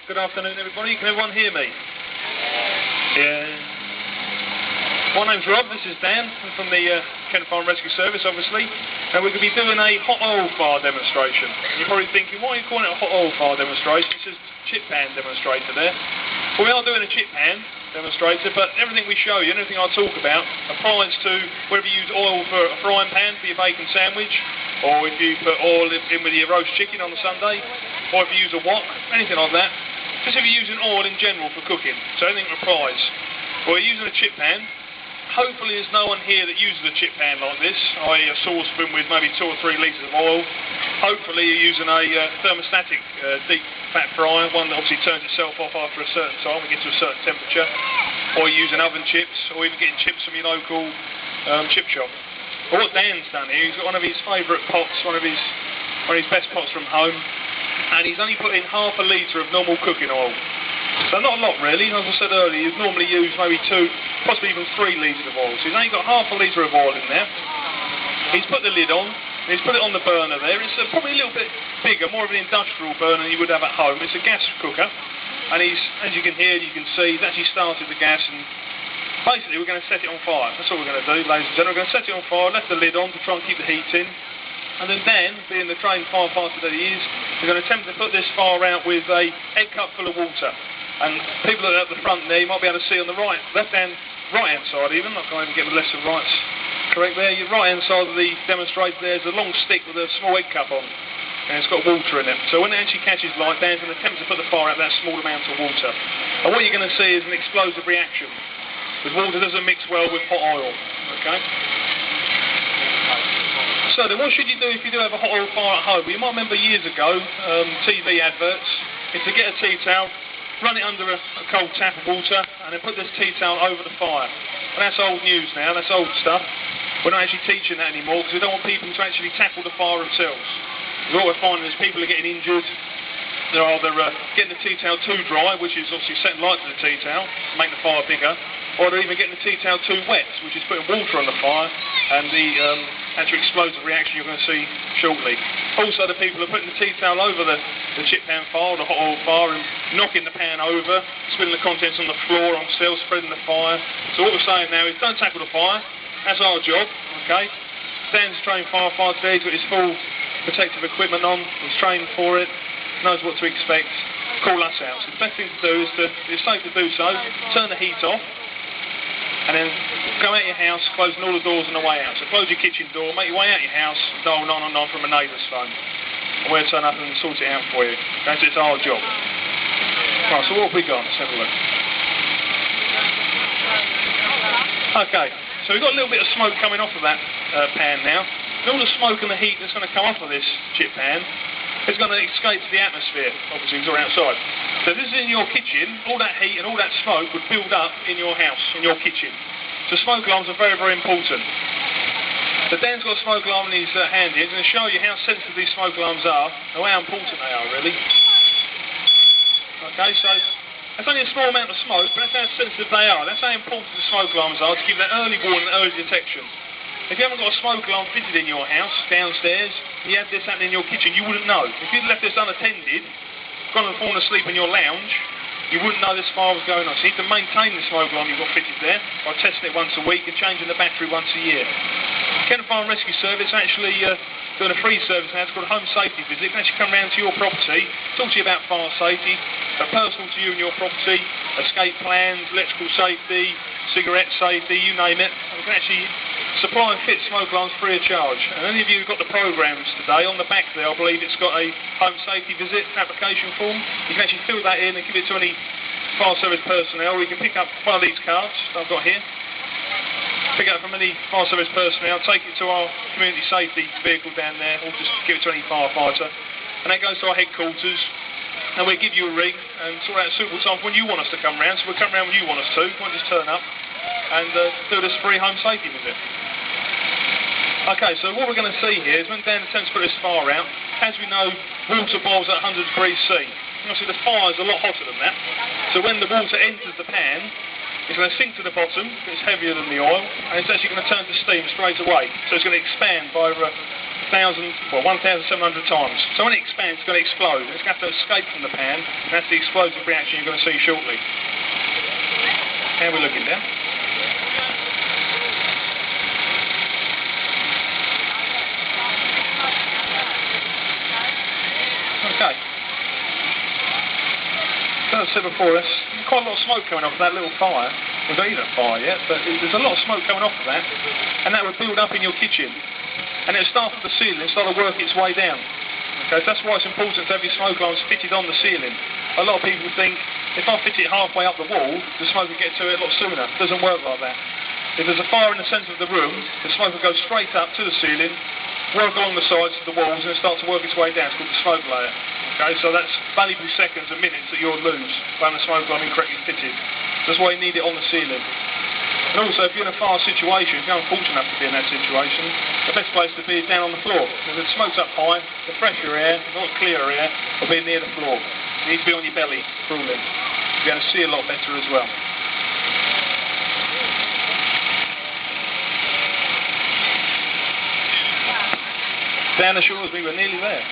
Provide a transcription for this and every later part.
Good afternoon, everybody. Can everyone hear me? Yeah. My name's Rob. This is Dan. I'm from the Kent Fire and Rescue Service, obviously. And we're going to be doing a hot oil fire demonstration. And you're probably thinking, why are you calling it a hot oil fire demonstration? It says chip pan demonstrator there. Well, we are doing a chip pan demonstrator, but everything we show you, everything I talk about, applies to whether you use oil for a frying pan for your bacon sandwich, or if you put oil in with your roast chicken on a Sunday, or if you use a wok, anything like that. Just if you're using oil in general for cooking, so anything applies. Or you're using a chip pan. Hopefully there's no one here that uses a chip pan like this, i.e. a saucepan with maybe 2 or 3 litres of oil. Hopefully you're using a thermostatic deep fat fryer, one that obviously turns itself off after a certain time, it gets to a certain temperature. Or you're using oven chips, or even getting chips from your local chip shop. But what Dan's done here, he's got one of his favourite pots, one of his best pots from home, and he's only put in half a litre of normal cooking oil. So not a lot really. As I said earlier, you'd normally use maybe 2, possibly even 3 litres of oil. So he's only got half a litre of oil in there. He's put the lid on, and he's put it on the burner there. It's probably a little bit bigger, more of an industrial burner than you would have at home. It's a gas cooker, and he's, as you can hear, you can see, he's actually started the gas, and basically we're going to set it on fire. That's what we're going to do, ladies and gentlemen. We're going to set it on fire, left the lid on to try and keep the heat in. And then Dan, being the trained firefighter that he is going to attempt to put this fire out with a egg cup full of water. And people that are at the front there, you might be able to see on the right hand side even, I can't even get the left and rights correct there. Your right hand side of the demonstrator there is a long stick with a small egg cup on. And it's got water in it. So when it actually catches light, Dan's going to attempt to put the fire out that small amount of water. And what you're going to see is an explosive reaction. Because water doesn't mix well with hot oil. Okay? So then what should you do if you do have a hot oil fire at home? Well, you might remember years ago, TV adverts, is to get a tea towel, run it under a cold tap of water, and then put this tea towel over the fire. And that's old news now, that's old stuff. We're not actually teaching that anymore because we don't want people to actually tackle the fire themselves. What we're finding is people are getting injured. They're either getting the tea towel too dry, which is obviously setting light to the tea towel to make the fire bigger, or they're even getting the tea towel too wet, which is putting water on the fire, and the actual explosive reaction you're going to see shortly. Also, the people are putting the tea towel over the chip pan fire, the hot oil fire, and knocking the pan over, spilling the contents on the floor, on still spreading the fire. So what we're saying now is don't tackle the fire. That's our job, okay? Dan's a trained firefighter, he's got his full protective equipment on, he's trained for it, knows what to expect. Call us out. So the best thing to do is it's safe to do so, turn the heat off, and then go out your house, closing all the doors on the way out. So close your kitchen door, make your way out your house, dial 999 from a neighbour's phone. And we'll turn up and sort it out for you. That's it's our job. Right, so what have we got? Let's have a look. Okay, so we've got a little bit of smoke coming off of that pan now. And all the smoke and the heat that's going to come off of this chip pan is going to escape to the atmosphere, obviously, because we're outside. So if this is in your kitchen, all that heat and all that smoke would build up in your house, in your kitchen. So smoke alarms are very, very important. So Dan's got a smoke alarm in his hand here. He's going to show you how sensitive these smoke alarms are, and how important they are, really. Okay, so that's only a small amount of smoke, but that's how sensitive they are. That's how important the smoke alarms are to give that early warning and early detection. If you haven't got a smoke alarm fitted in your house, downstairs, you had this happening in your kitchen, you wouldn't know. If you'd left this unattended, gone and fallen asleep in your lounge, you wouldn't know this fire was going on. So you need to maintain the smoke alarm you've got fitted there by testing it once a week and changing the battery once a year. Kent Fire and Rescue Service actually doing a free service now. It's called a home safety visit. It can actually come round to your property, talk to you about fire safety, personal to you and your property, escape plans, electrical safety, cigarette safety, you name it. And we can actually supply and fit smoke alarms free of charge. And any of you who've got the programmes today, on the back there I believe it's got a home safety visit application form. You can actually fill that in and give it to any fire service personnel, or you can pick up one of these cards that I've got here. Pick it up from any fire service personnel, take it to our community safety vehicle down there, or just give it to any firefighter. And that goes to our headquarters, and we'll give you a ring and sort out a suitable time when you want us to come round. So we'll come round when you want us to, we won't just turn up and do this free home safety visit. Okay, so what we're going to see here is when Dan attempts to put this fire out, as we know, water boils at 100 degrees C. Obviously the fire is a lot hotter than that, so when the water enters the pan, it's going to sink to the bottom, it's heavier than the oil, and it's actually going to turn to steam straight away. So it's going to expand by over 1,700 times. So when it expands, it's going to explode. It's going to have to escape from the pan, and that's the explosive reaction you're going to see shortly. How are we looking now? Okay. As I said before, there's quite a lot of smoke coming off of that little fire. Well, there isn't a fire yet, but there's a lot of smoke coming off of that, and that would build up in your kitchen. And it'll start at the ceiling and start to work its way down. Okay, so that's why it's important to have your smoke alarms fitted on the ceiling. A lot of people think, if I fit it halfway up the wall, the smoke will get to it a lot sooner. It doesn't work like that. If there's a fire in the centre of the room, the smoke will go straight up to the ceiling, work along the sides of the walls, and it'll start to work its way down. It's called the smoke layer. Okay, so that's valuable seconds and minutes that you'll lose by having the smoke alarm incorrectly fitted. That's why you need it on the ceiling. And also, if you're in a fire situation, if you're unfortunate enough to be in that situation, the best place to be is down on the floor. If the smoke's up high, the fresher air, not clearer air, will be near the floor. You need to be on your belly, crawling. You're going to see a lot better as well. Dan assures me we're nearly there.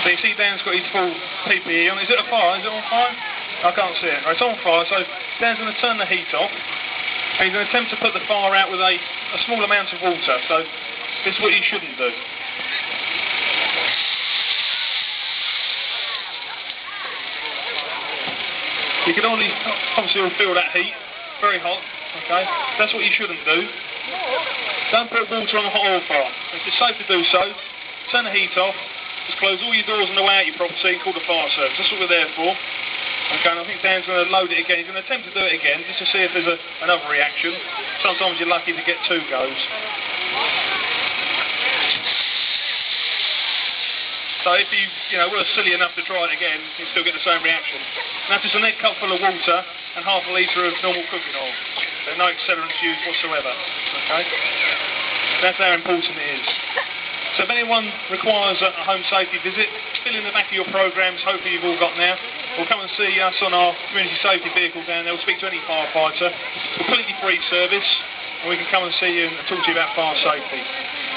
So you see Dan's got his full PPE on. Is it a fire? Is it on fire? I can't see it. Right, it's on fire, so Dan's going to turn the heat off. And he's going to attempt to put the fire out with a small amount of water. So this is what you shouldn't do. You can obviously all feel that heat. Very hot. Okay, that's what you shouldn't do. Don't put water on a hot oil fire. If it's safe to do so, turn the heat off. Just close all your doors on the way out your property and call the fire service. That's what we're there for. Okay, and I think Dan's going to load it again. He's going to attempt to do it again just to see if there's another reaction. Sometimes you're lucky to get 2 goes. So if you were silly enough to try it again, you still get the same reaction. And that's just a net cup full of water and half a litre of normal cooking oil. So no accelerants used whatsoever. Okay, that's how important it is. So if anyone requires a home safety visit, fill in the back of your programmes, hopefully you've all got now, or come and see us on our community safety vehicle down there. We'll speak to any firefighter. Completely free service, and we can come and see you and talk to you about fire safety.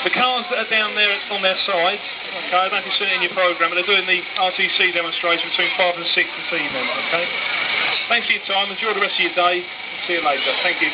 The cars that are down there on their sides, okay, I don't know if you've seen it in your programme, but they're doing the RTC demonstration between 5 and 6 this evening, okay? Thanks for your time, enjoy the rest of your day, see you later, thank you.